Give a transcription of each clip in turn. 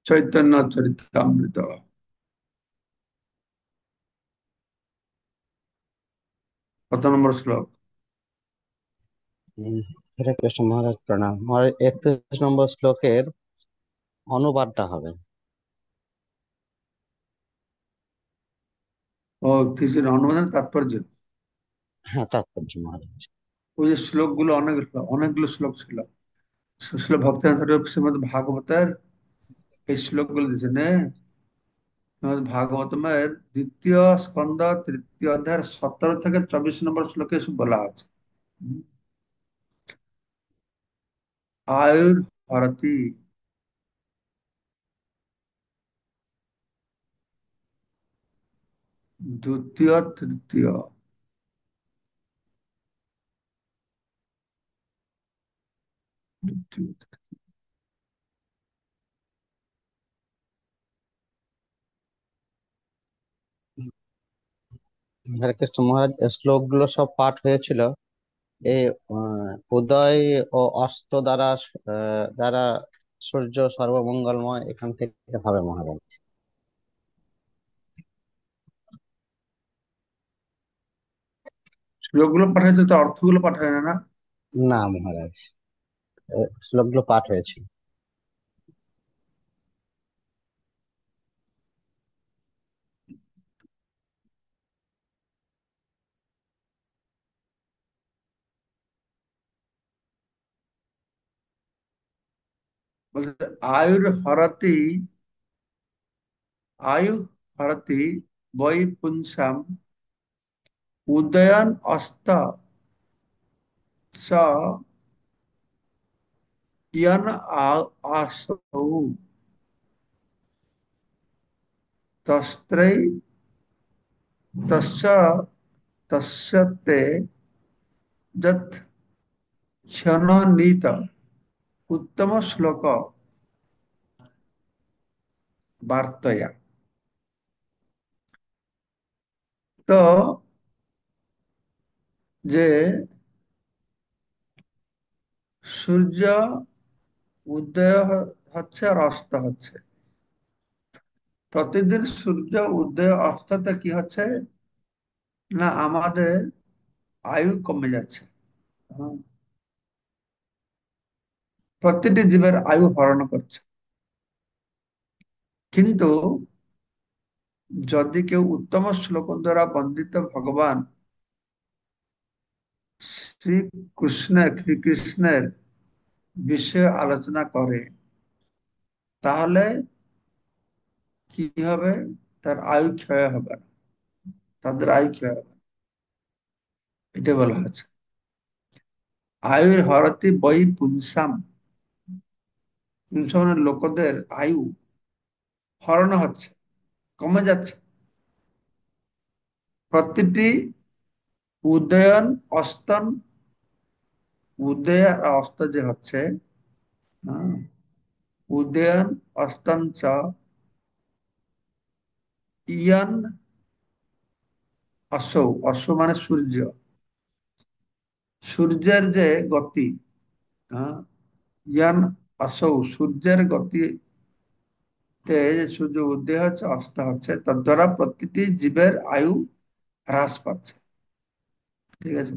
চৈতন্য চরিতামৃত। কত নম্বর শ্লোক? উম, হরে কৃষ্ণ মহারাজ, প্রণাম মহারাজ। 31 নম্বর শ্লোকের অনুবাদটা হবে। ও থিসির অনুবাদের তাৎপর্য। হ্যাঁ, তাৎপর্য মহারাজ। ওই যে শ্লোকগুলো অনেকগুলো শ্লোক ছিল। শিল ভক্তি শ্রীমদ ভাগবতের এই শ্লোকগুলো দিয়েছে নে। শ্রীমদ ভাগবতমের দ্বিতীয় স্কন্ধ তৃতীয় অধ্যায়ের 17 থেকে 24 নম্বর শ্লোকে এসব বলা আছে। আয়ুর হরতি। দ্বিতীয় তৃতীয়। দ্বিতীয়। হরে কৃষ্ণ মহারাজ, এই শ্লোকগুলো সব পাঠ হয়েছিল এই উদয় ও অস্ত দ্বারা সূর্য সর্বমঙ্গলময়, এখান থেকে হবে মহারাজ। শ্লোকগুলো পাঠাইছে তো অর্থগুলো পাঠায় না না? না মহারাজ, শ্লোকগুলো পাঠ হয়েছিল। বলছে আয়ুর হরতি। আয়ু হরতি বৈ পুংসাম উদয়ন অস্ত চ ইয়ন আসৌ তস্ত্রৈ তস্য তস্য তে যৎ ক্ষণনীত উত্তম শ্লোক বার্তয়া। তো যে সূর্য হচ্ছে আর অস্ত হচ্ছে, প্রতিদিন সূর্য উদয় অস্ততে কি হচ্ছে না, আমাদের আয়ু কমে যাচ্ছে। হুম, প্রতিটি জীবের আয়ু হরণ করছে। কিন্তু যদি কেউ উত্তম শ্লোক দ্বারা বন্দিত ভগবান শ্রীকৃষ্ণের বিষয়ে আলোচনা করে, তাহলে কি হবে? তার আয়ু ক্ষয় হবে না, তাদের আয়ু ক্ষয় হবে না। এটা বলা আছে। আয়ুর হরতি বৈ পুংসাম। পুংসাম মানে লোকদের আয়ু হরণ হচ্ছে, কমে যাচ্ছে। প্রতিটি উদয়ন অস্তন, উদয় আর অস্ত যে হচ্ছে, হ্যাঁ, উদয়ন অস্তন চ ইয়ান অসৌ। অসৌ মানে সূর্য। সূর্যের যে গতি, হ্যাঁ, ইয়ান অসৌ সূর্যের গতিতে যে সূর্য উদয় হচ্ছে অস্ত হচ্ছে, তার দ্বারা প্রতিটি জীবের আয়ু হ্রাস পাচ্ছে। ঠিক আছে।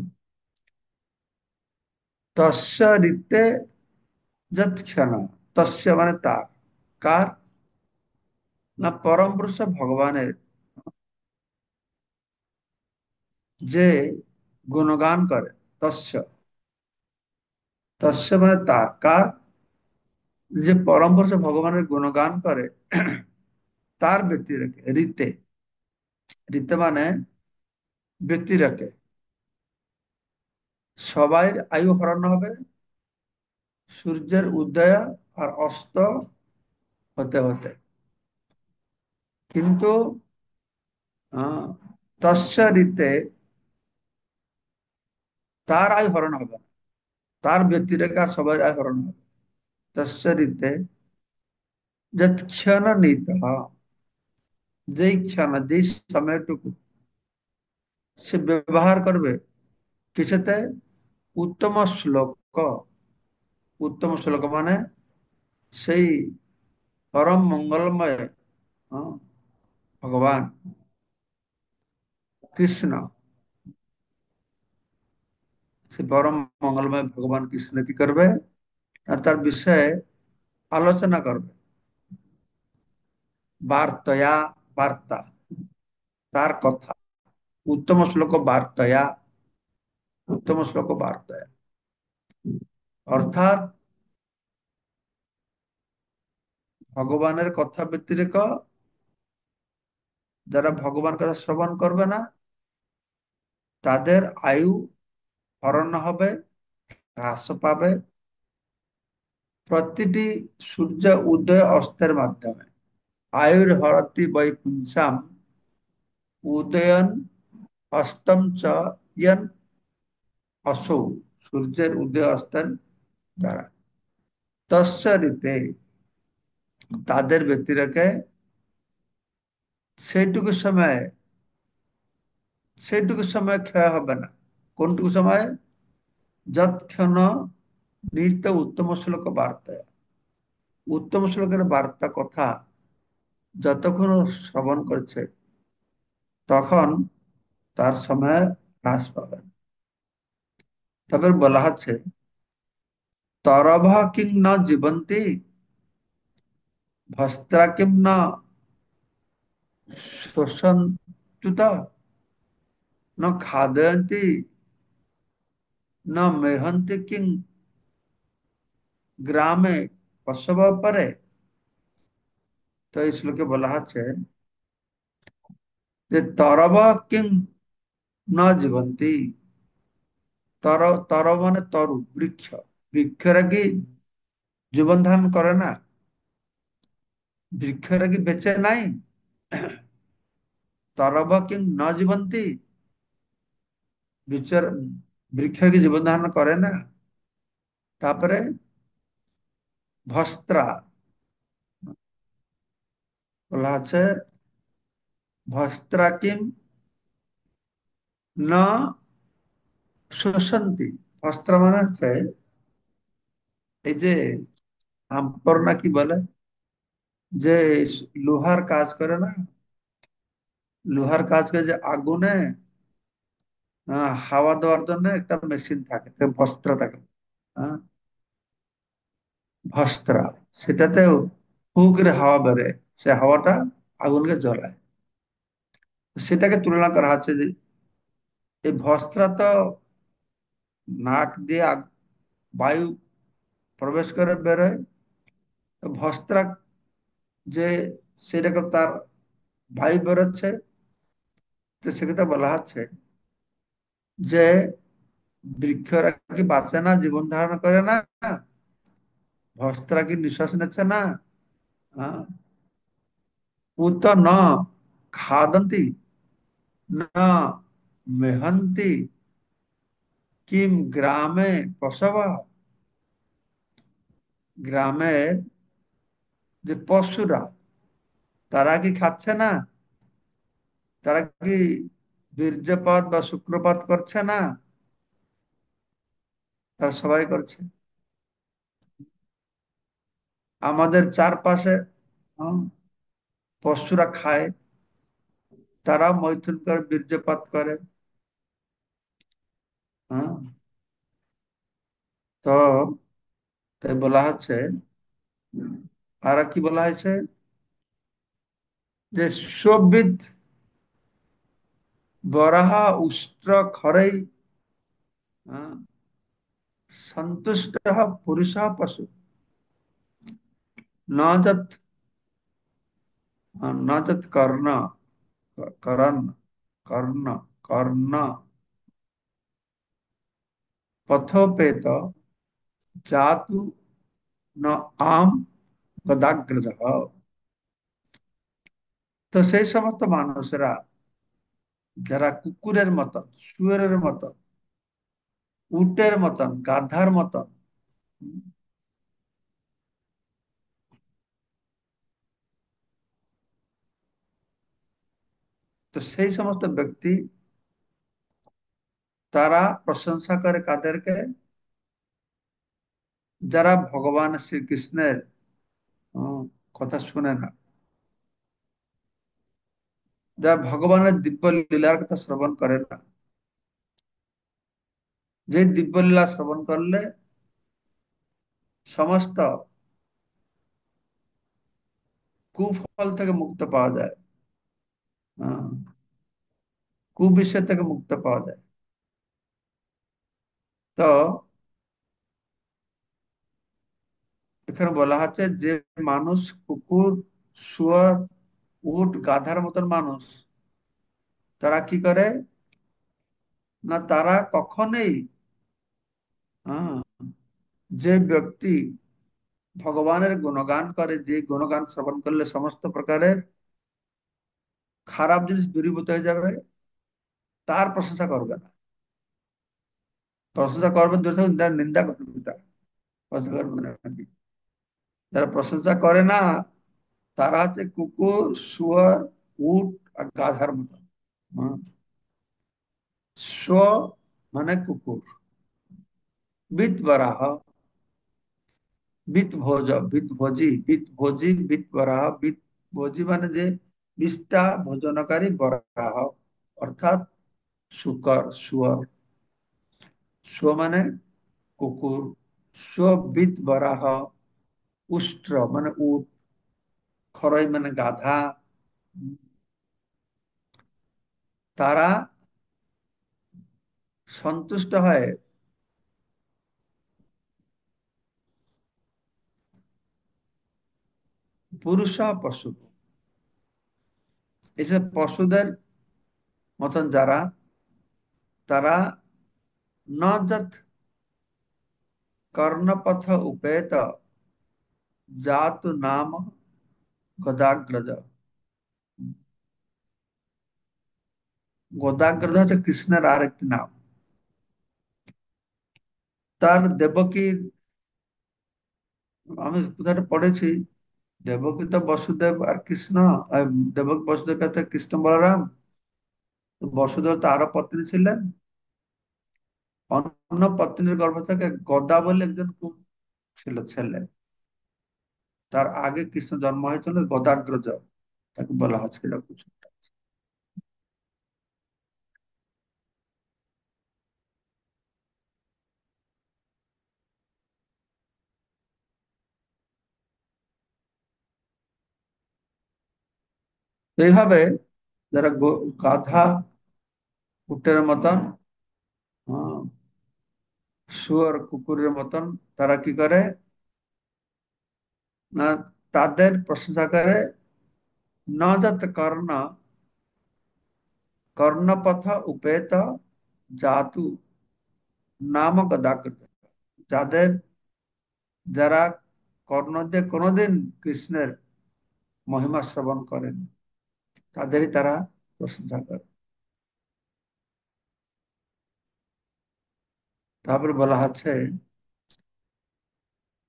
তস্য ঋতে যৎক্ষণ। তস্য মানে তার। কার? না পরম পুরুষ ভগবানের যে গুণগান করে। তস্য। তস্য মানে তার। কার? যে পরম পুরুষ ভগবানের গুণগান করে, তার ব্যক্তি রেখে ঋতে। ঋতে মানে ব্যক্তি রেখে সবাই আয়ু হরণ হবে সূর্যের উদয় আর অস্ত হতে হতে। কিন্তু আহ, তস্য ঋতে তার আয় হরণ হবে না, তার ব্যক্তি রেখে আর সবাই আয় হরণ হবে। তস্য ঋতে যৎ ক্ষণ নিত। যেই ক্ষণ, যেই সময়টুকু সে ব্যবহার করবে কিসেতে? উত্তম শ্লোক। উত্তম শ্লোক মানে সেই परम मंगलमय, हाँ, भगवान कृष्ण, से परम मंगलमय भगवान कृष्ण की करबे আর তার বিষয়ে আলোচনা করবে। বার্তয়া, বার্তা, তার কথা, উত্তম শ্লোক বার্তয়া, উত্তম শ্লোক বার্তয়া, অর্থাৎ ভগবানের কথা ব্যতিরেক যারা ভগবান কথা শ্রবণ করবে না তাদের আয়ু হরণ হবে, হ্রাস পাবে প্রতিটি সূর্য উদয় অস্তের মাধ্যমে। আয়ুর হরতি বৈপুঞ্সাম উদয়ন অস্তম চ ইয়ন অসৌ, সূর্যের উদয় অস্তের দ্বারা। তৎসরিতে, তাদের ব্যতিরেকে সেইটুকু সময়, সেইটুকু সময় ক্ষয় হবে না। কোনটুকু সময়? যৎক্ষণ নিত্য উত্তম শ্লোক বার্তা, উত্তম শ্লোকের বার্তা কথা যতক্ষণ শ্রবণ করছে তখন তার সময় হ্রাস পাবে। তারপর বলা হচ্ছে তরভ কিং ন জীবন্তি ভস্ত্রা কিং ন শোষন্তুত ন খাদয়ন্তি ন মেহন্তি কিং গ্রামে প্রসব পরে। তো এই শ্লোকে বলা হচ্ছে যে তরব কিং ন জীবন্তি, তর, তর মানে তরু, বৃক্ষ, বৃক্ষরা কি জীবন ধারণ করে না? বৃক্ষরা কি বেঁচে নাই? তরব কিং ন জীবন্তি, বৃক্ষর, বৃক্ষ কি জীবন ধারণ করে না? তারপরে ভস্ত্রা বলা হচ্ছে ভস্ত্রা কিম ন শোষন্তি। ভস্ত্র মানে হচ্ছে এই যে আম্পর না কি বলে, যে লোহার কাজ করে না, লোহার কাজ করে যে আগুনে হাওয়া দেওয়ার জন্য একটা মেশিন থাকে, ভস্ত্র থাকে, হ্যাঁ, ভস্ত্রা, সেটাতেও হু করে হাওয়া বেরোয়, সে হাওয়াটা আগুনকে জ্বলায়। সেটাকে তুলনা করা হচ্ছে যে এই ভস্ত্রা তো নাক দিয়ে বায়ু প্রবেশ করে বেরোয়, তো ভস্ত্রা যে সেরকম তার বায়ু বেরোচ্ছে। তো সেক্ষেত্রে বলা হচ্ছে যে বৃক্ষরা কি বাঁচে না, জীবন ধারণ করে না? ভস্ত্রা কি নিঃশ্বাস নিচ্ছে না? হ্যাঁ, উত ন খাদন্তি ন মেহন্তি কিম গ্রামে প্রসব, গ্রামের যে পশুরা তারা কি খাচ্ছে না? তারা কি বীর্যপাত বা শুক্রপাত করছে না? তারা সবাই করছে। আমাদের চারপাশে হ্যাঁ, পশুরা খায়, তারা মৈথুন করে বীর্যপাত করে। হ্যাঁ, তো তাই বলা হচ্ছে, আর কি বলা হয়েছে যে শোভিত বরাহা উষ্ট্র খরৈ, হ্যাঁ, সন্তুষ্ট পুরুষ পশু ন যৎ, ন যৎ কর্ণ, করণ, কর্ণ, কর্ণ পথোপেত জাতু ন আম গদাগ্রজ। তো সেই সমস্ত মানুষেরা যারা কুকুরের মতন, শুয়োরের মতন, উটের মতন, গাধার মতন, তো সেই সমস্ত ব্যক্তি তারা প্রশংসা করে কাদেরকে? যারা ভগবান শ্রীকৃষ্ণের কথা শুনে না, যারা ভগবানের দিব্য লীলার কথা শ্রবণ করে না। যে দিব্য লীলা শ্রবণ করলে সমস্ত কুফল থেকে মুক্ত পাওয়া যায়, হ্যাঁ, কুবিষয় থেকে মুক্ত পাওয়া যায়। তো এখানে বলা হচ্ছে যে মানুষ কুকুর, শুয়োর, উট, গাধার মতন মানুষ, তারা কি করে না, তারা কখনোই, হ্যাঁ, যে ব্যক্তি ভগবানের গুণগান করে, যে গুণগান শ্রবণ করলে সমস্ত প্রকারের খারাপ জিনিস দূরীভূত হয়ে যাবে, তার প্রশংসা করবে না। প্রশংসা করবে দূরে থাকুন, তার নিন্দা করবে, তার প্রশংসা করবে না। যারা প্রশংসা করে না তারা হচ্ছে কুকুর, শুয়োর, উট আর গাধার মতো। হুম। স্ব মানে কুকুর, বিত বরাহ, বিত ভোজ, বিত ভোজি, বিত ভোজি, বিত বরাহ, বিত ভোজি মানে যে বিষ্ঠা ভোজনকারী, বরাহ অর্থাৎ শুকর, শুয়োর, স্ব মানে কুকুর, স্ব বিত বরাহ, উষ্ট্র মানে উট, খরই মানে গাধা, তারা সন্তুষ্ট হয় পুরুষ পশু, এসব পশুদের মতন যারা, তারা ন যত কর্ণপথ উপেত জাতু নাম গদাগ্রজ। গদাগ্রজ হচ্ছে কৃষ্ণের আর একটি নাম। তার দেবকীর, আমি কোথায় পড়েছি, দেবকী তো বসুদেব আর কৃষ্ণ, আর দেবকী বসুদেব কাছে কৃষ্ণ বলরাম, বসুদেব তো আরো পত্নী ছিলেন। অন্য পত্নীর গর্ভ থেকে গদা বলে একজন ছিল ছেলে, তার আগে কৃষ্ণ জন্ম হয়েছিল, গদাগ্রজ তাকে বলা হচ্ছিল কিছু। তো এইভাবে যারা গাধা, উটের মতন, আহ, শুয়োর, কুকুরের মতন, তারা কি করে না, তাদের প্রশংসা করে ন যত কর্ণ, কর্ণপথ উপেত জাতু নাম গদাগ্রজ, যাদের, যারা কর্ণ দিয়ে কোনোদিন কৃষ্ণের মহিমা শ্রবণ করেন, তাদেরই তারা প্রশংসা করে। তারপরে বলা হচ্ছে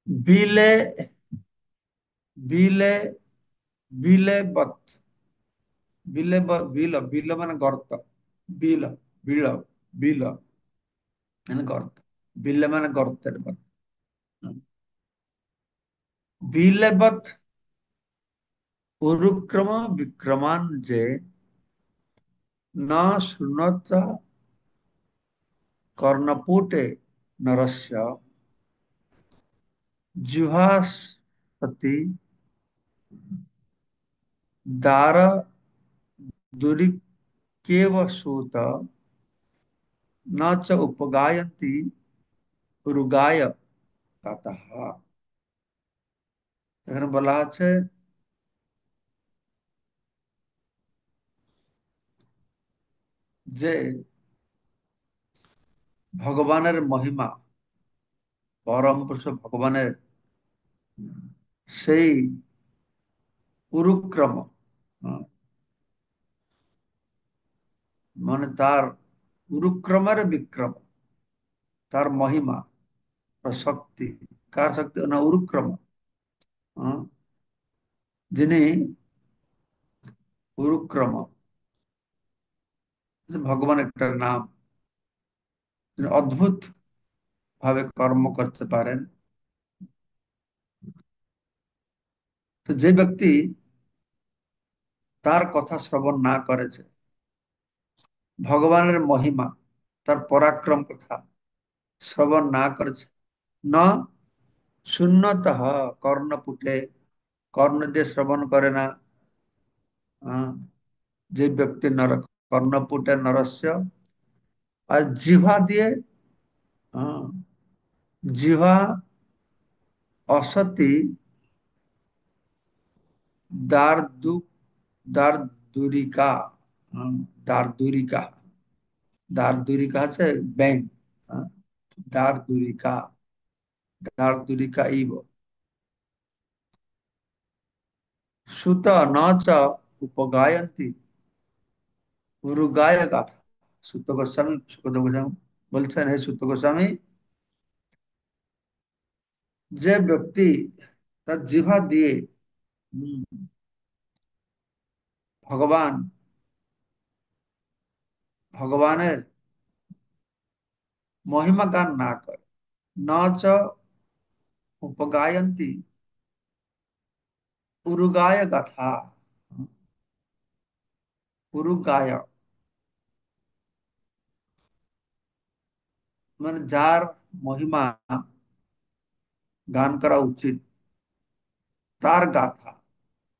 বিলে, বিলে, বিলে বত, বিলে বিল, বিল মানে গর্ত, বিল, বিল, বিল মানে গর্ত, বিলে মানে গর্তের মত। বিলেবত উরুক্রম বিক্রমান যে ন শৃণোত কর্ণপুটে নরস্য জিহ্বাসতি দার দুরিকেব सूत न च उपगायन्ति রুগায় কাতঃ। এখানে বলা আছে যে ভগবানের মহিমা, পরম পুরুষ ভগবানের সেই উরুক্রম, আহ, মানে তার উরুক্রমের বিক্রম, তার মহিমা, তার শক্তি, কার শক্তি না, উরুক্রম, আহ, যিনি উরুক্রম, ভগবান একটা নাম, তিনি অদ্ভুত ভাবে কর্ম করতে পারেন, তো যে ব্যক্তি তার কথা শ্রবণ না করেছে, ভগবানের মহিমা, তার পরাক্রম কথা শ্রবণ না করেছে, না শূন্যতঃ কর্ণপুটে, কর্ণ দিয়ে শ্রবণ করে না, আহ, যে ব্যক্তি নর কর্ণপুটে নরস্য, আর জিহ্বা দিয়ে, আহ, জিহ্বা অসতি দারদু দারদুরিকা, আহ, দারদুরিকা, দারদুরিকা আছে ব্যাং, আহ, দারদুরিকা, দারদুরিকা ইব সুত ন চ উপগায়ন্তি উরুগায় গাথা। সুত গোস্বামী, সুখদেব গোস্বামী বলছেন, হে সুত গোস্বামী, যে ব্যক্তি তার জিহ্বা দিয়ে হম, ভগবান ভগবানের মহিমা গান না করে, ন চ উপগায়ন্তি উরুগায় গাথা, উরুগায় মানে যার মহিমা গান করা উচিত, তার গাথা,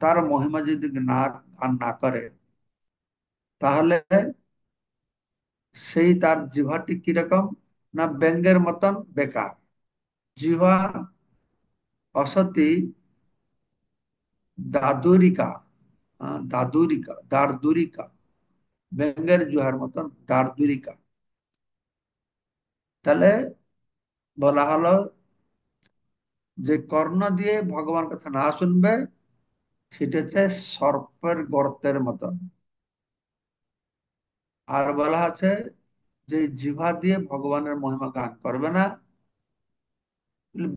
তার মহিমা যদি না গান না করে, তাহলে সেই তার জিহ্বাটি কিরকম, না ব্যঙ্গের মতন বেকার। জিহ্বা অসতি দাদুরিকা, দাদুরিকা দারদুরিকা, ব্যঙ্গের জুহার মতন দারদুরিকা। তাহলে বলা হলো যে কর্ণ দিয়ে ভগবান কথা না শুনবে, সেটা হচ্ছে সর্পের গর্তের মতন। আর বলা আছে যে জিহ্বা দিয়ে ভগবানের মহিমা গান করবে না,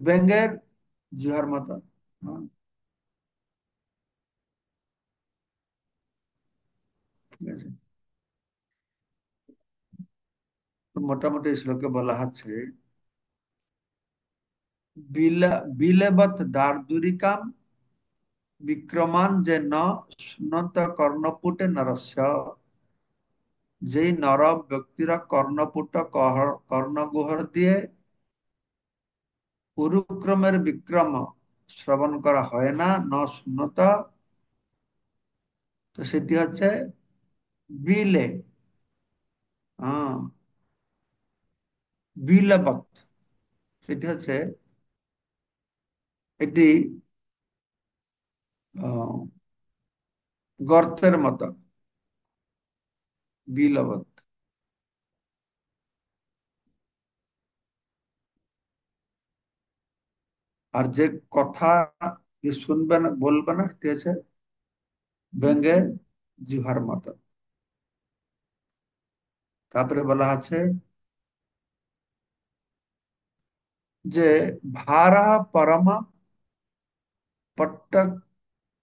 ব্যঙ্গের জিহার মতন। হ্যাঁ, ঠিক আছে। তো মোটামুটি এই শ্লোকে বলা হচ্ছে, বিলেবত দার্দুরিকাম বিক্রমান যে ন শুনন্ত কর্ণপুটে নরস্য, যেই নর ব্যক্তিরা কর্ণপুট কর্ণগুহর দিয়ে উরুক্রমের বিক্রম শ্রবণ করা হয় না, ন শূন্যত, তো সেটি হচ্ছে বিলে, হ্যাঁ, বিলেবত, সেটি হচ্ছে, এটি আহ, গর্তের মতো, বিলবত। আর যে কথা যে শুনবে না বলবে না, এটি হচ্ছে ব্যঙ্গের জিহার মতো। তারপরে বলা আছে যে ভারা পরম পট্ট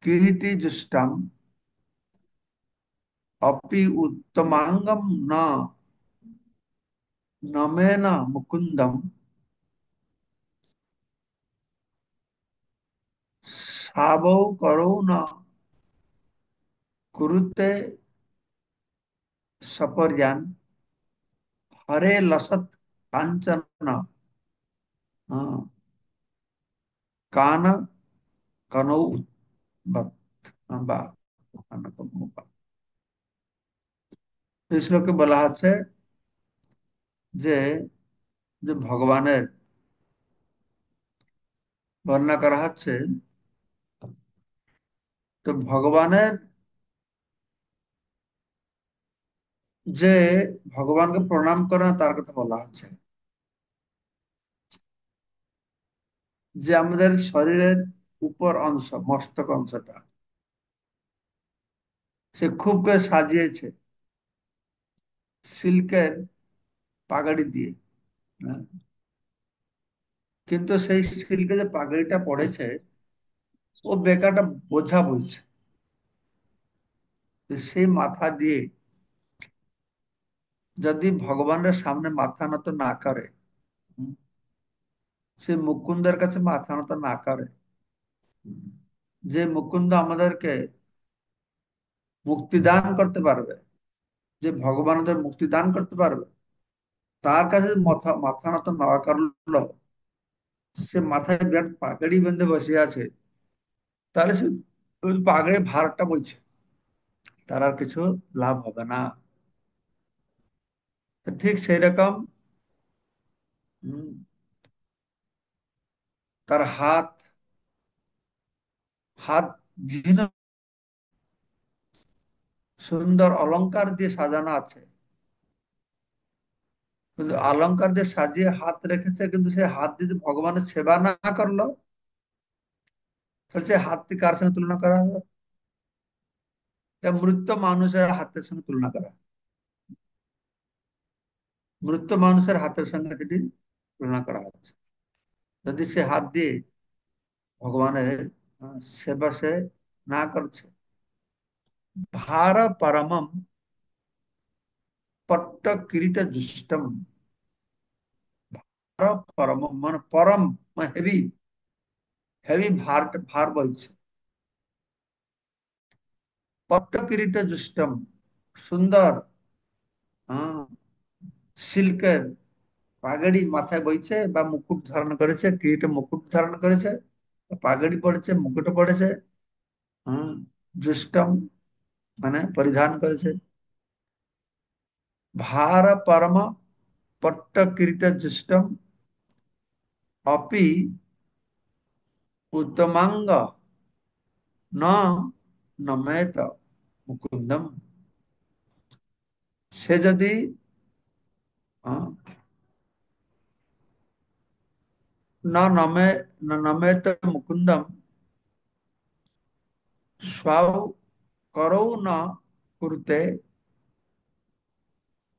কিরীটি जुष्टम अपि उत्तमांगम न नमेन मुकुंदम सावौ करौ न कुरुते सपर्यान हरे लसत कांचन, हाँ, कान कनौ बत, বা এই শ্লোকে বলা আছে যে যে ভগবানের বর্ণনা করা হচ্ছে, তো ভগবানের যে ভগবানকে প্রণাম করে না তার কথা বলা হচ্ছে, যে আমাদের শরীরের উপর অংশ মস্তক অংশটা সে খুব করে সাজিয়েছে সিল্কের পাগড়ি দিয়ে, হ্যাঁ? কিন্তু সেই সিল্কে যে পাগড়িটা পড়েছে, ও বেকারটা বোঝা বইছে, সেই মাথা দিয়ে যদি ভগবানের সামনে মাথা নত না করে, হুম, সে মুকুন্দের কাছে মাথা নত না করে, যে মুকুন্দ আমাদেরকে মুক্তি দান করতে পারবে, যে ভগবান আমাদের মুক্তি দান করতে পারবে, তার কাছে মাথা মাথা নত না করলো, সে মাথায় বিরাট পাগড়ি বেঁধে বসে আছে, তাহলে সে ওই পাগড়ি ভারটা বইছে, তার আর কিছু লাভ হবে না। তো ঠিক সেই রকম তার হাত হাত বিভিন্ন সুন্দর অলংকার দিয়ে সাজানো আছে, কিন্তু অলংকার দিয়ে সাজিয়ে হাত রেখেছে, কিন্তু সে হাত যদি ভগবানের সেবা না করলো, তাহলে সে হাতটি কার সঙ্গে তুলনা করা হবে? এটা মৃত মানুষের হাতের সঙ্গে তুলনা করা হয়। মৃত মানুষের হাতের সঙ্গে সেটি তুলনা করা হচ্ছে। যদি সে হাত দিয়ে ভগবানের সেবা সে না করছে, ভার পরমম পট্ট কিরিট जुष्टम, ভার পরমম মানে পরম মানে হেভি, হেভি ভার ভার বলছে। পট্ট কিরিট जुष्टम সুন্দর, হ্যাঁ, সিল্কের পাগড়ি মাথায় বইছে বা মুকুট ধারণ করেছে, কিরিটে মুকুট ধারণ করেছে, পাগড়ি পড়েছে, মুকুট পড়েছে, হ্যাঁ, जुष्टम মানে পরিধান করেছে। ভার পরম পট্ট কিরিট जुष्टम अपि उत्तमांग न नमेत মুকুন্দম। সে যদি আহ, না নমে না নমেত মুকুন্দম স্বাউ করৌ ন কুরুতে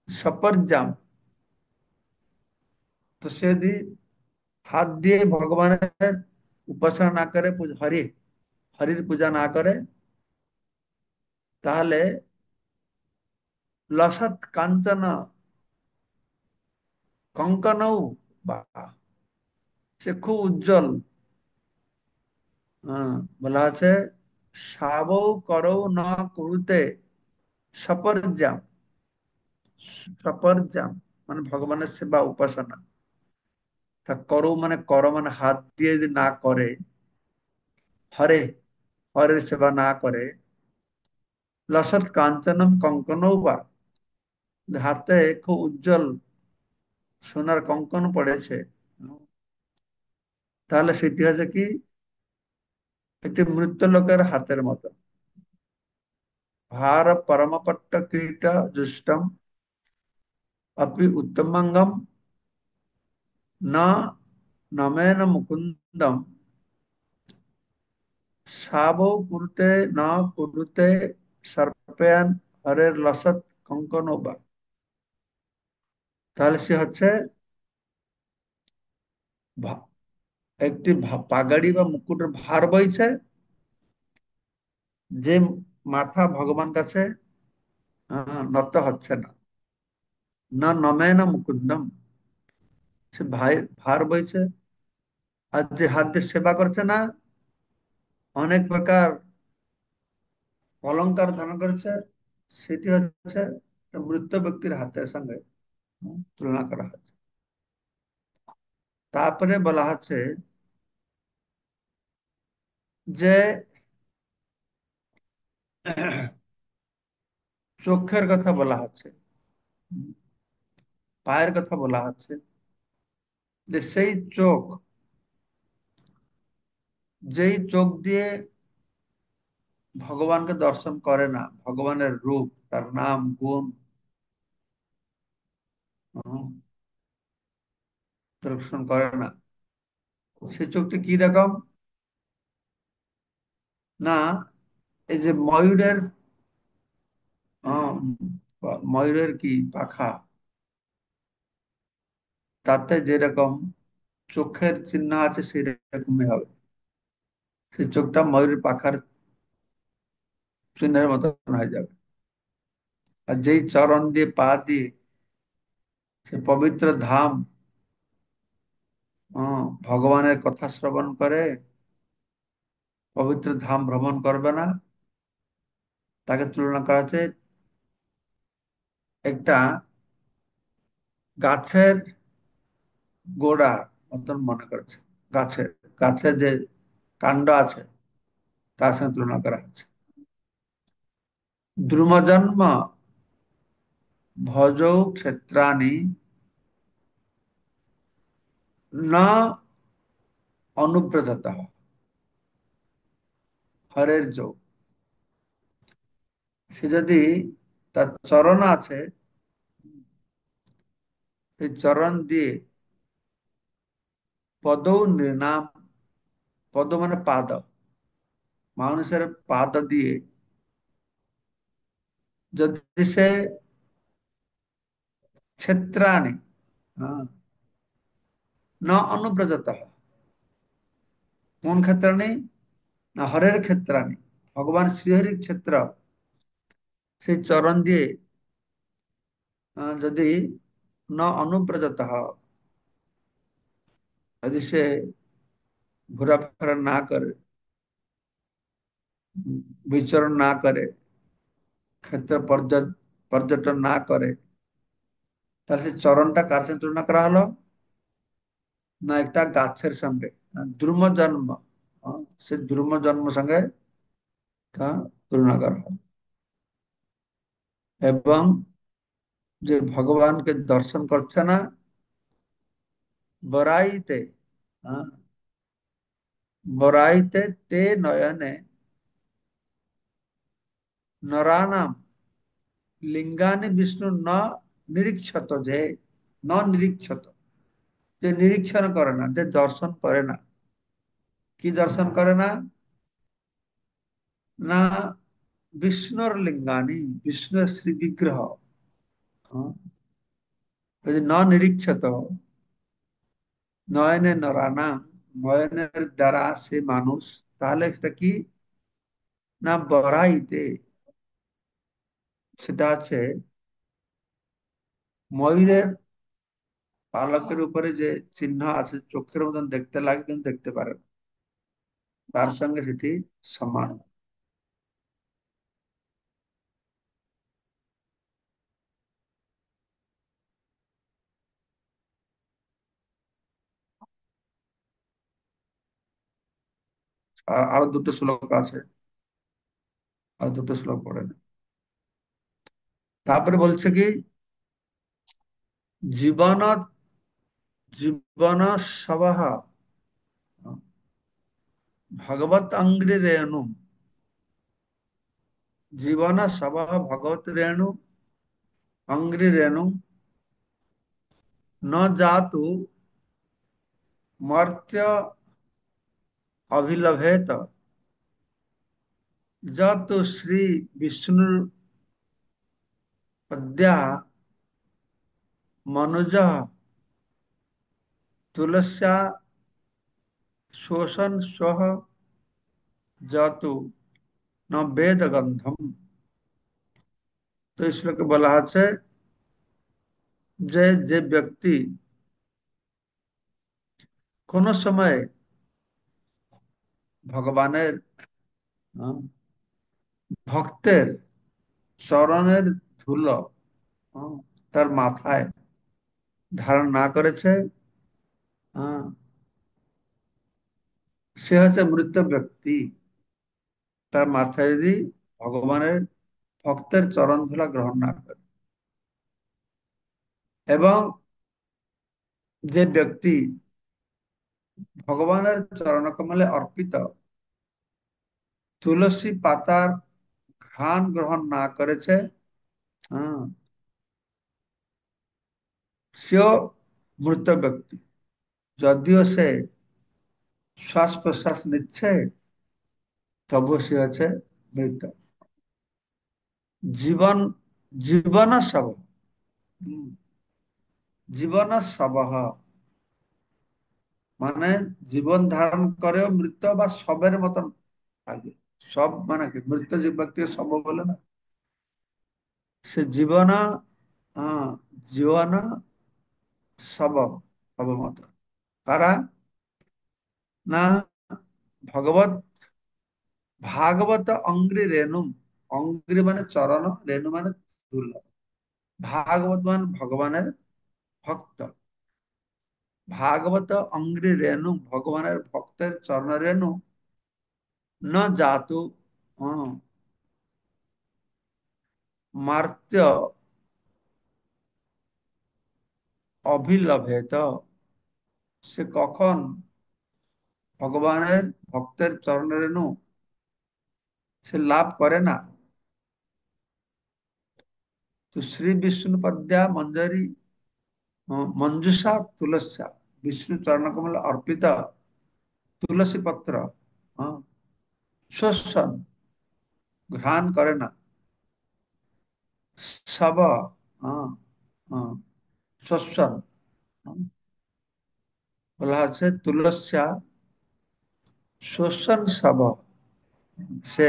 সপর্যাম, তো সে যদি হাত দিয়ে ভগবানের উপাসনা না করে, হরির পূজা না করে, তাহলে লসৎ কাঞ্চন কঙ্কনৌ বা, সে খুব উজ্জ্বল, বলা আছে সাবৌ করৌ ন কুরুতে সপর্যাম। সপর্যাম মানে ভগবানের সেবা উপাসনা, তা করো মানে করো মানে হাত দিয়ে যদি না করে, হরে হরের সেবা না করে, লসৎ কাঞ্চনম কঙ্কনৌ বা, হাতে খুব উজ্জ্বল সোনার কঙ্কন পড়েছে, তাহলে সেটি হচ্ছে কি একটি মৃত্যু লোকের হাতের মতো। ভার পরমপট্ট কিরীট जुष्टम अपि उत्तमंगम न नमेन मुकुंदम सावो कुरुते न कुरुते सर्पयान हरेर लसत কঙ্কনবা। তাহলে সে হচ্ছে ভা- একটি পাগাড়ি বা মুকুটের ভার বইছে, যে মাথা ভগবান কাছে নত হচ্ছে না, না নমে না মুকুন্দম, সে ভাই ভার বইছে, আর যে হাত দিয়ে সেবা করছে না, অনেক প্রকার অলংকার ধারণ করেছে, সেটি হচ্ছে মৃত ব্যক্তির হাতের সঙ্গে তুলনা করা হচ্ছে। তারপরে বলা হচ্ছে যে চোখের কথা বলা হচ্ছে, পায়ের কথা বলা হচ্ছে, যে সেই চোখ, যেই চোখ দিয়ে ভগবানকে দর্শন করে না, ভগবানের রূপ, তার নাম গুণ উম, দর্শন করে না, সে চোখটি কি রকম না, এই যে আহ, ময়ূরের কি পাখা, তাতে যেরকম চোখের চিহ্ন আছে সেরকমই হবে, সেই চোখটা ময়ূরের পাখার চিহ্নের মতন হয়ে যাবে। আর যেই চরণ দিয়ে পা দিয়ে সে পবিত্র ধাম ভগবানের কথা শ্রবণ করে, পবিত্র ধাম ভ্রমণ করবে না, তাকে তুলনা করা হচ্ছে একটা গাছের গোড়া মতন মনে করছে। গাছের গাছের যে কাণ্ড আছে তার সঙ্গে তুলনা করা হচ্ছে। দ্রুমজন্ম ভজৌ ক্ষেত্রাণি না অনুব্রতত হরের যোগ। সে যদি তার চরণ আছে, এই চরণ দিয়ে পদৌ নৃণাম, পদ মানে পাদ, মানুষের পাদ দিয়ে যদি সে ক্ষেত্রাণি, হ্যাঁ, ন অনুব্রজত, কোন ক্ষেত্রাণি? না হরের ক্ষেত্রাণি, ভগবান শ্রীহরির ক্ষেত্র, সেই চরণ দিয়ে যদি ন অনুব্রজত, যদি সে ঘোরাফেরা না করে, বিচরণ না করে, ক্ষেত্র পর্যটন না করে, তাহলে সে চরণটা কার সঙ্গে তুলনা করা হলো? না একটা গাছের সঙ্গে, দ্রুম জন্ম, সে দ্রুম জন্ম সঙ্গে তা তুলনা করা হলো। এবং যে ভগবানকে দর্শন করছে না, বরাইতে, হ্যাঁ, বরাইতে তে নয়নে নরানাম লিঙ্গানি বিষ্ণু ন নিরীক্ষত, যে ন নিরীক্ষত, যে নিরীক্ষণ করে না, যে দর্শন করে না। কি দর্শন করে না? না বিষ্ণুর লিঙ্গানি, বিষ্ণুর শ্রী বিগ্রহ, হ্যাঁ, যদি ন নিরীক্ষত নয়নে নরানাম, নয়নের দ্বারা সে মানুষ, তাহলে সেটা কি? না বরাইতে, সেটা আছে ময়ূরের পালকের উপরে যে চিহ্ন আছে, চোখের মতন দেখতে লাগে কিন্তু দেখতে পারে না, তার সঙ্গে সেটি সমান। আর আরো দুটো শ্লোক আছে, আর দুটো শ্লোক পড়ে না। তারপরে বলছে কি, জীবন জীবন সবহ ভগবত অঙ্গ্রি রেণু, জীবন সবহ ভগবত রেণু অঙ্গ্রি রেণু ন জাতু মর্ত্য অভিলভেত যত শ্রী বিষ্ণুর পদ্যা মনুজ তুলস্যা শোষণ সহ যত ন বেদ গন্ধম। তো এই শ্লোকে বলা আছে যে যে ব্যক্তি কোন সময় ভগবানের ভক্তের চরণের ধুলো তার মাথায় ধারণ না করেছে, আহ, সে হচ্ছে মৃত ব্যক্তি। তার মাথায় যদি ভগবানের ভক্তের চরণ ধুলা গ্রহণ না করে, এবং যে ব্যক্তি ভগবানের চরণকমলে অর্পিত তুলসী পাতার ঘ্রাণ গ্রহণ না করেছে, হ্যাঁ, সেও মৃত ব্যক্তি। যদিও সে শ্বাস প্রশ্বাস নিচ্ছে, তবু সে হচ্ছে মৃত। জীবন জীবন সব, জীবন সবহ মানে জীবন ধারণ করেও মৃত বা সবের মতন থাকে। সব মানে কি? মৃত যে ব্যক্তিকে সব বলে না, সে জীবন, হ্যাঁ, জীবন সব, সব মত কারা? না ভগবত ভাগবত অঙ্ঘ্রি রেণু, অঙ্ঘ্রি মানে চরণ, রেণু মানে ধুলো। ভাগবত মানে ভগবানের ভক্ত, ভাগবত অঙ্ঘ্রি রেণু ভগবানের ভক্তের চরণ রেণু, ন জাতু, হ্যাঁ, মার্ত্য অভিলভেত, সে কখন ভগবানের ভক্তের চরণ রেণু সে লাভ করে না। তো শ্রী বিষ্ণু পদ্মা মঞ্জরি মঞ্জুষা তুলস্যা, বিষ্ণু চরণ কমল অর্পিত তুলসী পত্র, হ্যাঁ, শোষণ ঘ্রাণ করে না। সব, হ্যাঁ, হ্যাঁ, শোষণ, হ্যাঁ, বলা হচ্ছে তুলস্যা শোষণ সব, সে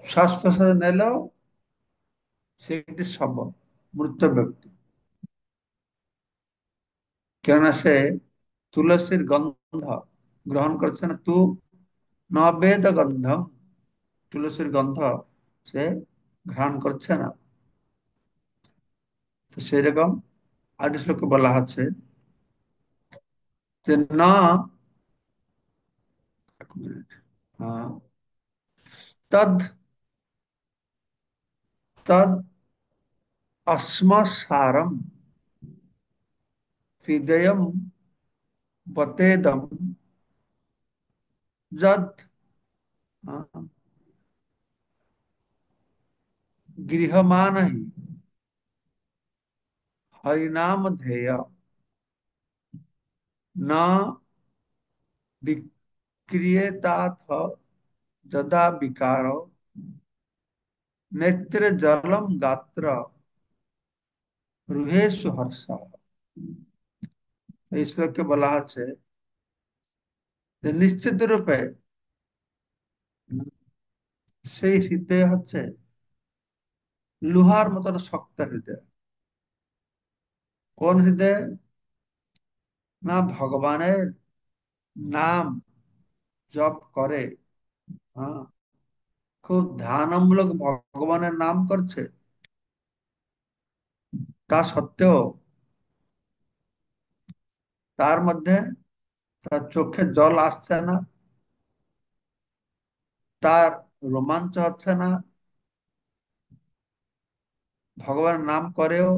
শ্বাস প্রশ্বাস নিলেও সে একটি শব, মৃত ব্যক্তি। কেননা সে তুলসীর গন্ধ গ্রহণ করছে না। তু ন বেদ গন্ধম, তুলসীর গন্ধ সে ঘ্রাণ করছে না। তো সেই রকম আরেকটি শ্লোকে বলা হচ্ছে যে না, এক মিনিট, হ্যাঁ, তদ তদ অশ্মসারম হৃদয়ম বতেদম যদ, হ্যাঁ, গৃহমান হি হরিনাম ध्येय न विक्रियेताथ যদা বিকার নেত্রে জলম গাত্র রুহেষু হর্ষ। এই শ্লোকে বলা আছে যে নিশ্চিত রূপে সেই হৃদয় হচ্ছে লোহার মতন শক্ত হৃদয়। কোন হৃদয়? না ভগবানের নাম জপ করে, হ্যাঁ, খুব ধ্যানমূলক ভগবানের নাম করছে, তা সত্ত্বেও তার মধ্যে তার চোখে জল আসছে না, তার রোমাঞ্চ হচ্ছে না, ভগবানের নাম করেও,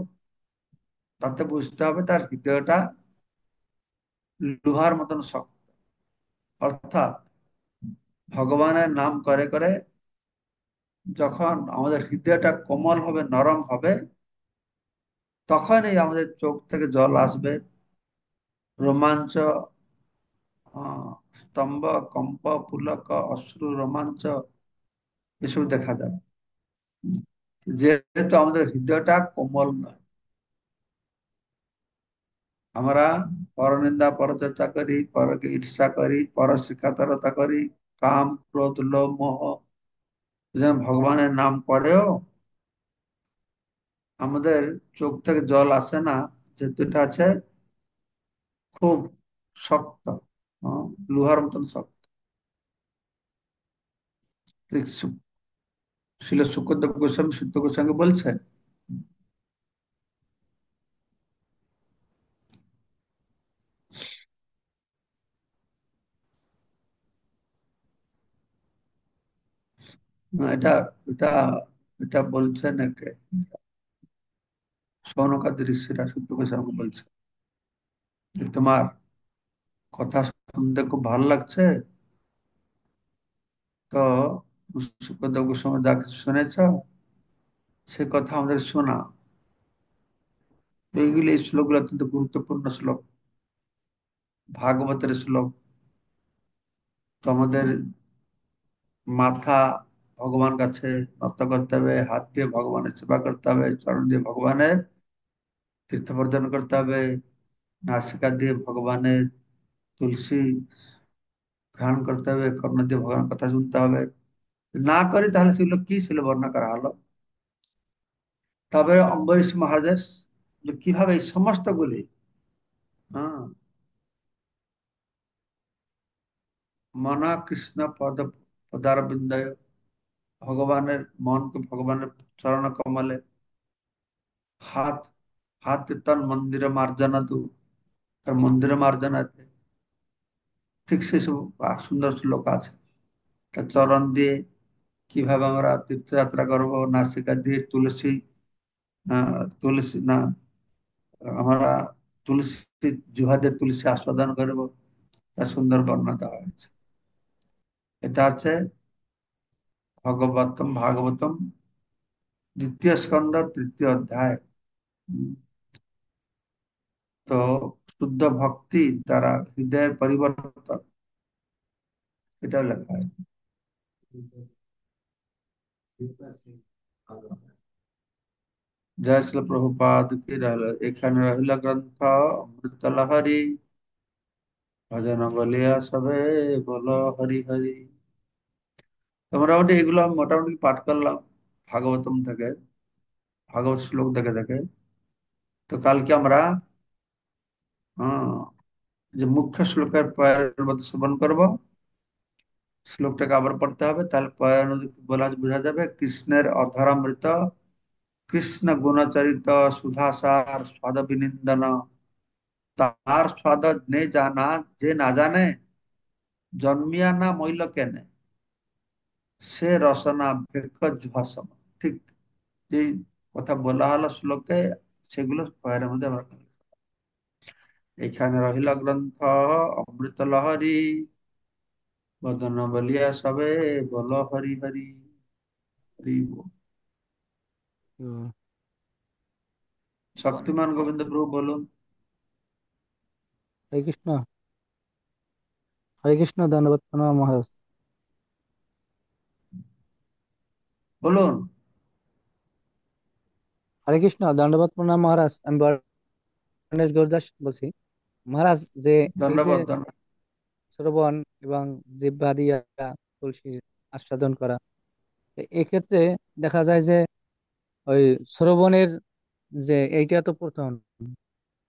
তাতে বুঝতে হবে তার হৃদয়টা লোহার মতন শক্ত। অর্থাৎ ভগবানের নাম করে করে যখন আমাদের হৃদয়টা কোমল হবে, নরম হবে, তখনই আমাদের চোখ থেকে জল আসবে, রোমাঞ্চ, আহ, স্তম্ভ, কম্প, পুলক, অশ্রু, রোমাঞ্চ এসব দেখা যাবে। যেহেতু আমাদের হৃদয়টা কোমল নয়, আমরা পরনিন্দা পরচর্চা করি, পরকে ঈর্ষা করি, পর শিক্ষাতরতা করি, কাম ক্রোধ লোভ মোহ, যেন ভগবানের নাম করেও আমাদের চোখ থেকে জল আসে না, যেহেতু এটা আছে খুব শক্ত, হ্যাঁ, লোহার মতন শক্ত। শিল শুকদেব গোস্বামী শুদ্ধ গোস্বামী বলছেন, না, এটা এটা এটা বলছেন একে সৌনকাদি ঋষিরা শুদ্ধ গোস্বামী বলছে যে তোমার কথা শুনতে খুব ভালো লাগছে, তো শুকদেব গোস্বামী যা কিছু শুনেছ সে কথা আমাদের শোনা। তো এইগুলি, এই শ্লোকগুলো অত্যন্ত গুরুত্বপূর্ণ শ্লোক, ভাগবতের শ্লোক। তো আমাদের মাথা ভগবান কাছে নত করতে হবে, হাত দিয়ে ভগবানের সেবা করতে হবে, চরণ দিয়ে ভগবানের তীর্থ বর্জন করতে হবে, নাসিকা দিয়ে ভগবানের তুলসী ঘ্রাণ করতে হবে, কর্ণ দিয়ে ভগবানের কথা শুনতে হবে। না করি তাহলে সেগুলো কি ছিল বর্ণনা করা হলো। তবে অম্বরীশ মহারাজ যে কিভাবে এই সমস্ত গুলি, হ্যাঁ, মনা কৃষ্ণ পদারবিন্দয়, ভগবানের মনকে ভগবানের চরণ কমলে, হাত হাত তন মন্দিরে মার্জনা দু, তার মন্দিরে মার্জনাতে ঠিক সেসব সুন্দর শ্লোক আছে। তার চরণ দিয়ে কিভাবে আমরা তীর্থযাত্রা করব, নাসিকা দিয়ে তুলসী, তুলসী না, আমরা তুলসী জুহাদের তুলসী আস্বাদন করব, তার সুন্দর বর্ণনা দেওয়া হয়েছে। এটা আছে ভাগবতম দ্বিতীয় স্কন্ধ তৃতীয় অধ্যায়। উম, তো শুদ্ধ ভক্তি দ্বারা হৃদয়ের পরিবর্তন, এটা লেখা হয়। জয় শ্রী প্রভুপাদ কি রহল, এখানে রহিল গ্রন্থ অমৃত লহরী, ভজন বলিয়া সবে বলো হরি হরি। তো মোটামুটি এগুলো আমি মোটামুটি পাঠ করলাম ভাগবতম থেকে, ভাগবত শ্লোক দেখে দেখে। তো কালকে আমরা যে মুখ্য শ্লোকের পয়ের মধ্যে শ্রবণ করবো, শ্লোকটাকে আবার পড়তে হবে, তাহলে পয়ের মধ্যে বলা বোঝা যাবে কৃষ্ণের অধরামৃত, কৃষ্ণ গুণচরিত, সুধাসার স্বাদ বিনিন্দন, তার স্বাদ নে জানা, যে না জানে, জন্মিয়া না মইল কেনে, সে রসনা ভেষজ ভাষণ। ঠিক যে কথা বলা হলো শ্লোকে, সেগুলো পয়ের মধ্যে আমরা করবো। এখানে রহিল গ্রন্থ অমৃত লহরী, বদন বলিয়া সবে বল হরি হরি হরি বল। হুম। শক্তিমান গোবিন্দ প্রভু বলুন। হরে কৃষ্ণ। হরে কৃষ্ণ, ধন্যবাদ প্রণাম মহারাজ। বলুন। হরে কৃষ্ণ, দণ্ডবত প্রণাম মহারাজ। আমি গণেশ গৌরদাস বলছি। মহারাজ, যে এই যে ধন্যবাদ ধন্যবাদ। শ্রবণ এবং জিহ্বা দিয়া তুলসীর আস্বাদন করা, এক্ষেত্রে দেখা যায় যে ওই শ্রবণের যে এইটা তো প্রথম,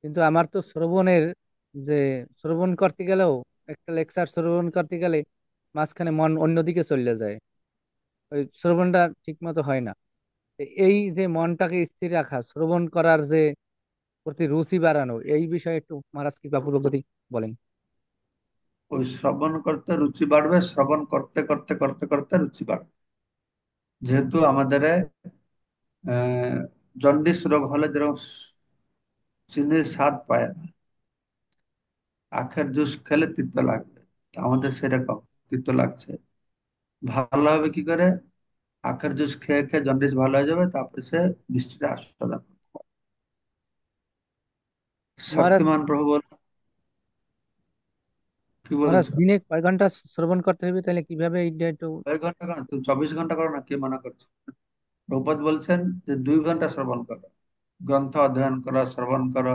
কিন্তু আমার তো শ্রবণের যে শ্রবণ করতে গেলেও, একটা লেকচার শ্রবণ করতে গেলে মাঝখানে মন অন্যদিকে চলে যায়, ওই শ্রবণটা ঠিক মতো হয় না। এই যে মনটাকে স্থির রাখা, শ্রবণ করার যে প্রতি রুচি বাড়ানো, এই বিষয়ে একটু মহারাজ কৃপা পূর্বক যদি বলেন। ওই শ্রবণ করতে রুচি বাড়বে, শ্রবণ করতে করতে করতে করতে রুচি বাড়বে। যেহেতু আমাদের জন্ডিস রোগ হলে যেরকম চিনির স্বাদ পায় না, আখের জুস খেলে তিতো লাগবে, তা আমাদের সেরকম তিতো লাগছে। ভালো হবে কি করে? আখের জুস খেয়ে খেয়ে জন্ডিস ভালো হয়ে যাবে, তারপরে সে বৃষ্টিটা আস্বাদন করতে পারবে। মহারাজ, শক্তিমান প্রভু বল, কি মহারাজ বলেছ? দিনে কয় ঘন্টা শ্রবণ করতে হবে, তাহলে কিভাবে এইটা একটু। 6 ঘন্টা কেন, তুমি 24 ঘন্টা করো না, কে মানা করছো? প্রভুপাদ বলছেন যে 2 ঘন্টা শ্রবণ করো, গ্রন্থ অধ্যয়ন করো, শ্রবণ করো,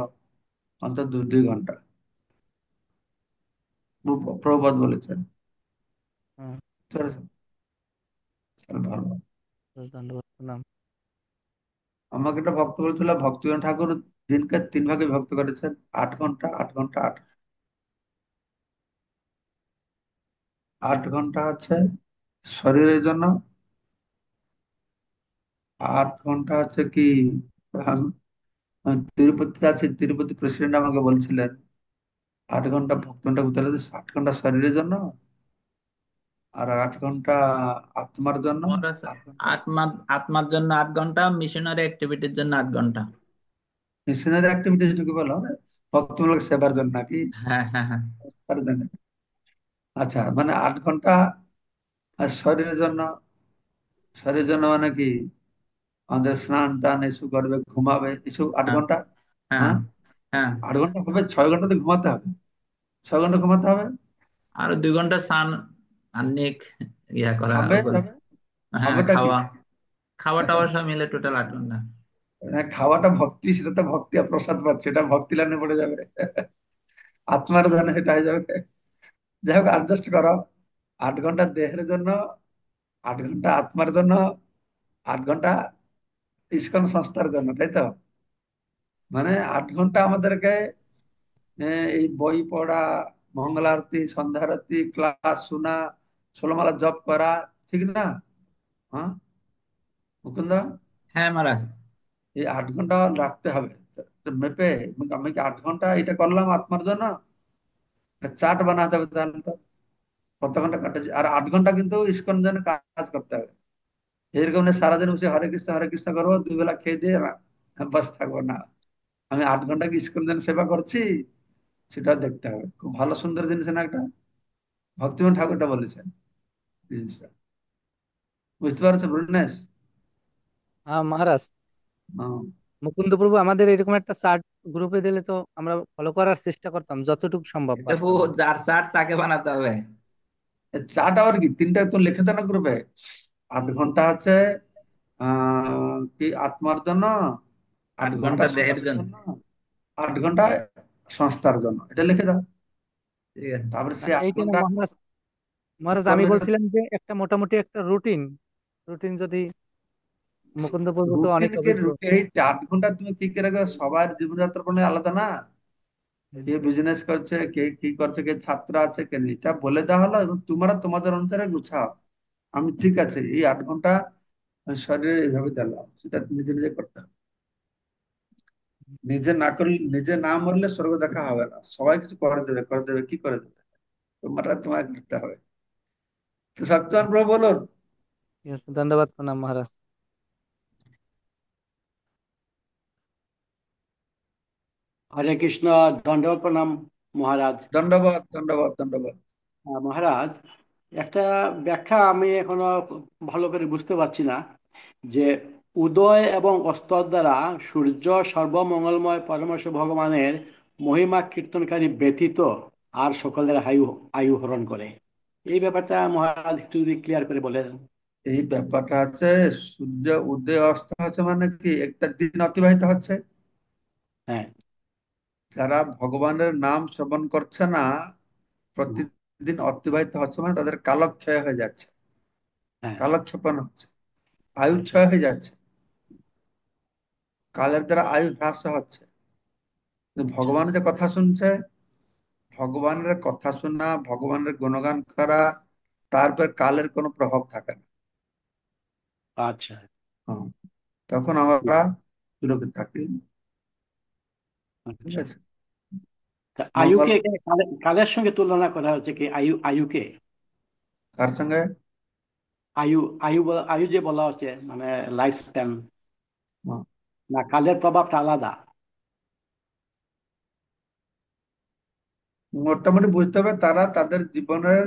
অন্তত 2 2 ঘন্টা প্রভুপাদ বলেছেন। হ্যাঁ, চলো, চলো, ভালো। ধন্যবাদ প্রণাম। আমাকে একটা ভক্ত বলছিল ভক্তিবিনোদ ঠাকুর দিনকে 3 ভাগে ভক্ত করেছেন, 8 ঘন্টা 8 ঘন্টা 8। 8 ঘন্টা হচ্ছে শরীরের জন্য, 8 ঘন্টা হচ্ছে কি, আম, তিরুপতিতে আছে, তিরুপতি প্রেসিডেন্ট আমাকে বলছিলেন 8 ঘন্টা ভক্তটা উতলে 8 ঘন্টা শরীরের জন্য, আর 8 ঘন্টা আত্মার জন্য। মহারাজ, 8 ঘন্টা আত্মা আত্মার জন্য 8 ঘন্টা, মিশনারি অ্যাক্টিভিটির জন্য 8 ঘন্টা। মিশনারি অ্যাক্টিভিটিস ঢুকে বলো, ভক্তমূলক সেবার জন্য নাকি? হ্যাঁ, হ্যাঁ, হ্যাঁ। তার জন্য। আচ্ছা, মানে 8 ঘন্টা আর শরীরের জন্য। শরীরের জন্য মানে কি, আমাদের স্নান টান এসব করবে, ঘুমাবে, এসব আট হ্যাঁ, ঘন্টা হ্যাঁ, হ্যাঁ, হ্যাঁ। 8 ঘন্টা হবে, 6 ঘন্টা তো ঘুমাতে হবে, 6 ঘন্টা ঘুমাতে হবে। আরো 2 ঘন্টা স্নান আহ্নিক ইয়া করা হবে ওগুলো। হবে, হ্যাঁ, হবেটা কি? খাওয়া খাওয়া টাওয়া সব মিলে টোটাল 8 ঘন্টা। হ্যাঁ, খাওয়াটা ভক্তি, সেটা তো ভক্তি আর প্রসাদ পাচ্ছে, এটা ভক্তি লাইনে পড়ে যাবে। আত্মার জন্য এটা হয়ে যাবে। যাই হোক, অ্যাডজাস্ট করো। 8 ঘন্টা দেহের জন্য, 8 ঘন্টা আত্মার জন্য, 8 ঘন্টা ইসকন সংস্থার জন্য, তাই তো? মানে 8 ঘন্টা আমাদেরকে এই বই পড়া, মঙ্গল আরতি, সন্ধ্যা আরতি, ক্লাস শোনা, 16 মালা জপ করা, ঠিক না? হ্যাঁ মুকুন্দা, হ্যাঁ মহারাজ। এই 8 ঘন্টা রাখতে হবে মেপে। আমি কি 8 ঘন্টা এটা করলাম আত্মার জন্য? চার্ট বানাতে হবে তাহলে তো কত ঘন্টা কাটেছে। আর 8 ঘন্টা কিন্তু ইসকন জন্য কাজ করতে হবে। এরকম না সারাদিন বসে হরে কৃষ্ণ করবো, 2 বেলা খেয়ে দিয়ে বাস থাকবো না। আমি 8 ঘন্টা কি ইসকন জন্য সেবা করছি সেটা দেখতে হবে। খুব ভালো সুন্দর জিনিস না একটা, ভক্তিমোহন ঠাকুরটা বলেছেন জিনিসটা, বুঝতে পারছেন বুঝনেস? হ্যাঁ মহারাজ, মুকুন্দ প্রভু আমাদের এরকম একটা চার্ট গ্রুপে দিলে তো আমরা ফলো করার চেষ্টা করতাম যতটুকু সম্ভব এটা পারতাম আর কি। যার চার্ট তাকে বানাতে হবে। চার্ট আবার কি 3টা তো লিখে দেন গ্রুপে। 8 ঘন্টা হচ্ছে কি আত্মার জন্য, আট 8 ঘন্টা ঘন্টা দেহের সমাজের জন্য। জন্য, 8 ঘন্টা সংস্থার জন্য, এটা লিখে দাও। ঠিক আছে। তারপরে না সেই আট এইটা না ঘন্টা মহারাজ, মহারাজ আমি কর্মের বলছিলাম যে একটা মোটামুটি একটা রুটিন, রুটিন যদি মুকুন্দ প্রভু তো অনেক রুটিন কে অভিজ্ঞ। রুটিন, এই 8 ঘন্টা তুমি কি করে রাখো? সবার জীবনযাত্রা মানে আলাদা না, কে বিজনেস করছে, কে কি করছে, কে ছাত্র আছে, কে নেই, এটা বলে দেওয়া হলো এবং তোমরা তোমাদের অনুসারে গুছাও। আমি ঠিক আছে এই 8 ঘন্টা শরীরে এইভাবে দিলাম, সেটা নিজে নিজে করতে হবে। নিজে না করলে, নিজে না মরলে স্বর্গ দেখা হবে না। সবাই কিছু করে দেবে কি করে দেবে? তোমরা তোমায় করতে হবে। তো সত্যবান প্রভু বলুন। ঠিক আছে, ধন্যবাদ, প্রণাম মহারাজ। হরে কৃষ্ণ। দণ্ডবত প্রণাম মহারাজ। দণ্ডবাদ দণ্ডবাদ দণ্ডবাদ। মহারাজ, একটা ব্যাখ্যা আমি এখনো ভালো করে বুঝতে পারছি না, যে উদয় এবং অস্তর দ্বারা সূর্য সর্বমঙ্গলময় পরমেশ্বর ভগবানের মহিমা কীর্তনকারী ব্যতীত আর সকলের আয়ু আয়ু হরণ করে। এই ব্যাপারটা মহারাজ একটু যদি ক্লিয়ার করে বলেন। এই ব্যাপারটা হচ্ছে সূর্য উদয় অস্ত হচ্ছে মানে কি একটা দিন অতিবাহিত হচ্ছে, হ্যাঁ। যারা ভগবানের নাম শ্রবণ করছে না প্রতিদিন অতিবাহিত হচ্ছে মানে তাদের কালক্ষয় হয়ে যাচ্ছে, হ্যাঁ। কালক্ষেপণ হচ্ছে, আয়ু আচ্ছা। ক্ষয় হয়ে যাচ্ছে, কালের দ্বারা আয়ু হ্রাস হচ্ছে। কিন্তু আচ্ছা। ভগবানের যে কথা শুনছে, ভগবানের কথা শোনা, ভগবানের গুণগান করা, তারপর কালের কোনো প্রভাব থাকে না। আচ্ছা। হ্যাঁ, তখন আমরা সুরক্ষিত থাকি। ঠিক আচ্ছা। আছে। তা মঙ্গল আয়ুকে এখানে কালের সঙ্গে তুলনা করা হচ্ছে কি? আয়ুকে কার সঙ্গে? আয়ু আয়ু যে বলা হচ্ছে মানে লাইফ স্প্যান, হ্যাঁ, না কালের প্রভাবটা আলাদা? মোটামুটি বুঝতে হবে তারা তাদের জীবনের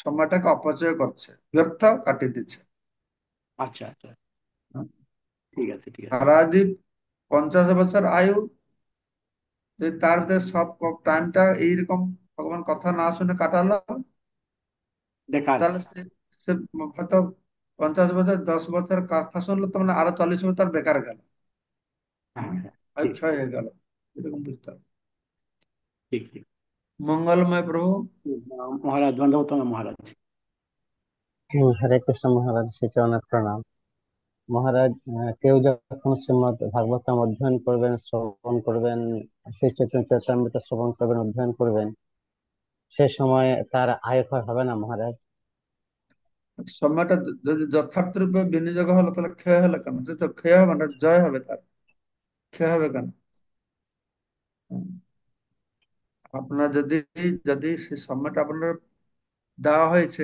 সময়টাকে অপচয় করছে, ব্যর্থ কাটিয়ে দিচ্ছে। আচ্ছা। আচ্ছা। হ্যাঁ, ঠিক আছে। ঠিক আছে। তারা যদি 50 বছর আয়ু, যদি তার যে সব টাইমটা এইরকম ভগবান কথা না শুনে কাটালো, বেকার। তাহলে সে সে হয়তো 50 বছর 10 বছর কথা শুনলো, তো মানে আরো 40 বছর বেকার গেল। হ্যাঁ। হ্যাঁ, হ্যাঁ। আয়ু ঠিক। ক্ষয় হয়ে গেল। এরকম বুঝতে হবে। ঠিক। ঠিক। মঙ্গলময় প্রভু। মহারাজ, দণ্ডবত মহারাজ। হরে কৃষ্ণ মহারাজ, শ্রীচরণে অনেক প্রণাম। মহারাজ, কেউ যখন শ্রীমদ ভাগবতম অধ্যয়ন করবেন, শ্রবণ করবেন, শ্রী চৈতন্য চরিতামৃত শ্রবণ করবেন, অধ্যয়ন করবেন, সে সময় তার আয়ক্ষয় হবে না মহারাজ? সময়টা যদি যথার্থ রূপে বিনিয়োগ হলো তাহলে ক্ষয় হলো কেন? যদি তো ক্ষয় হবে না, জয় হবে তার, ক্ষয় হবে কেন? হুম। আপনার যদি, যদি সেই সময়টা আপনার দেওয়া হয়েছে,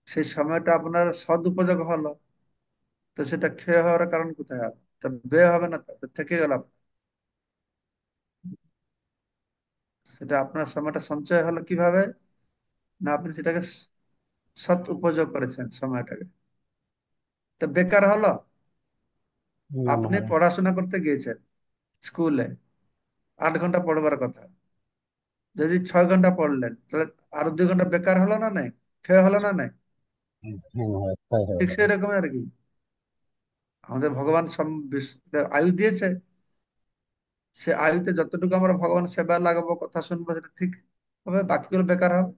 সেই সময়টা আপনার সদুপযোগ হলো, তো সেটা ক্ষয় হওয়ার কারণ কোথায় হবে? এটা ব্যয় হবে না, তো এটা থেকে গেল সেটা আপনার সময়টা সঞ্চয় হলো কিভাবে? না আপনি সেটাকে সৎ উপযোগ করেছেন সময়টাকে, এটা বেকার হলো। না আপনি মহারাজ। পড়াশোনা করতে গিয়েছেন স্কুলে, 8 ঘন্টা পড়বার কথা, যদি 6 ঘন্টা পড়লেন তাহলে আরো 2 ঘন্টা বেকার হলো না নাই, ক্ষয় হলো না নাই? হ্যাঁ মহারাজ, তাই হয়ে ঠিক গেল। সেই রকম আর কি। আমাদের ভগবান আয়ু দিয়েছে, সে আয়ুতে যতটুকু আমরা ভগবান সেবা লাগাবো, কথা শুনবো, সেটা ঠিক হবে, বাকিগুলো বেকার হবে,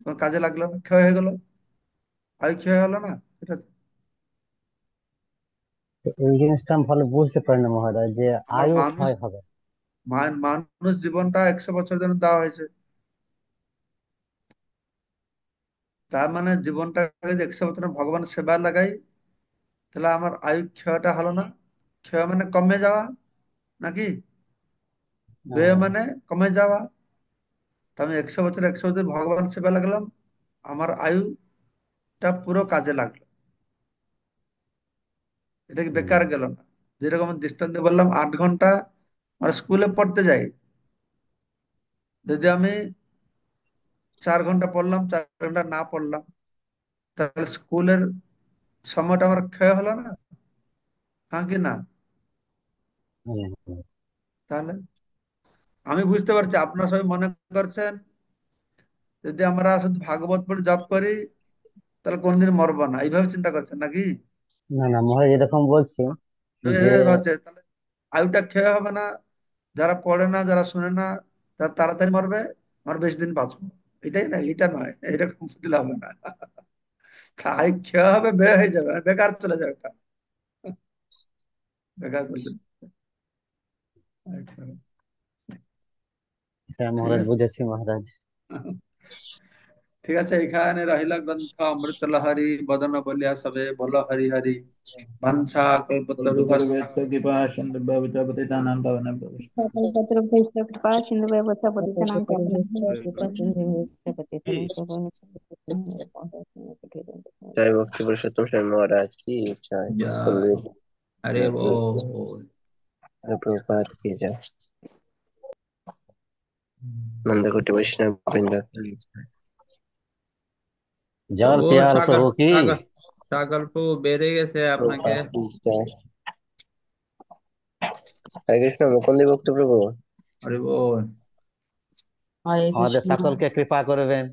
কোনো কাজে লাগলো না, ক্ষয় হয়ে গেল, আয়ু ক্ষয় হলো না। এটা তো তো এই জিনিসটা আমি ভালো বুঝতে পারি না মহারাজ, যে আমার আয়ু মানুষ, ক্ষয় হবে। মানুষ জীবনটা 100 বছর জন্য দেওয়া হয়েছে, তার মানে জীবনটাকে যদি 100 বছর ভগবান সেবা লাগাই, তাহলে আমার আয়ু ক্ষয়টা হলো না। ক্ষয় মানে কমে যাওয়া নাকি? ব্যয় হ্যাঁ, মানে কমে যাওয়া। তো আমি 100 বছর 100 বছর ভগবান সেবা লাগলাম, আমার আয়ুটা পুরো কাজে লাগলো। এটা কি বেকার গেল না? যেরকম আমি দৃষ্টান্ত বললাম, 8 ঘন্টা আর স্কুলে পড়তে যাই, যদি আমি 4 ঘন্টা পড়লাম, 4 ঘন্টা না পড়লাম, তাহলে স্কুলের সময়টা আমার ক্ষয় হলো না? হ্যাঁ কি না? হ্যাঁ, হ্যাঁ। তাহলে আমি বুঝতে পারছি আপনারা সবাই মনে করছেন যদি আমরা শুধু ভাগবত পড়ে জপ করি তাহলে কোনদিন মরবো না, এইভাবে চিন্তা করছেন নাকি? না না, মহারাজ এরকম বলছি যে এইভাবে ভাবছে তাহলে আয়ুটা ক্ষয় হবে না। যারা পড়ে না, যারা শুনে না, তারা তাড়াতাড়ি মরবে, আমার বেশি দিন বাঁচবো। এটাই না, এটা নয়, এরকম বুঝলে হবে না। আয়ু ক্ষয় হবে, ব্যয় হয়ে যাবে, আর বেকার চলে যাবে তা। বেকার চলে যাবে। হ্যাঁ ঠিক মহারাজ, আছে, বুঝেছি মহারাজ। ঠিক আছে, এখানে রহিলা গ্রন্থ অমৃত লহরী বদন বলিয়া সবে বল হরি হরি। বাঞ্ছা কল্পতরুভশ্চ কল্পতরুভ্যশ্চ কৃপা সিন্ধুভ্যঃ পতিতানাং পাবনেভ্যো বৈষ্ণবেভ্যো Patro कृपा सिंधु व्यवस्था पतितनां पावनं जय भक्ति पुरुषोत्तम स्वामी महाराज की जय। जय हरे की बोल। प्रभुपाद की जय। नंदकोटि वैष्णव वृंद की जय। জল প্রভু পিয়ার সাগর প্রভু কি। সাগর সাগর প্রভু বেড়ে গেছে আপনাকে। प्रभुपाद की जय। हरे कृष्ण मुकुंद भक्त प्रभु। হরি বল। हरे আমাদের कृष्ण সকলকে কৃপা করবেন।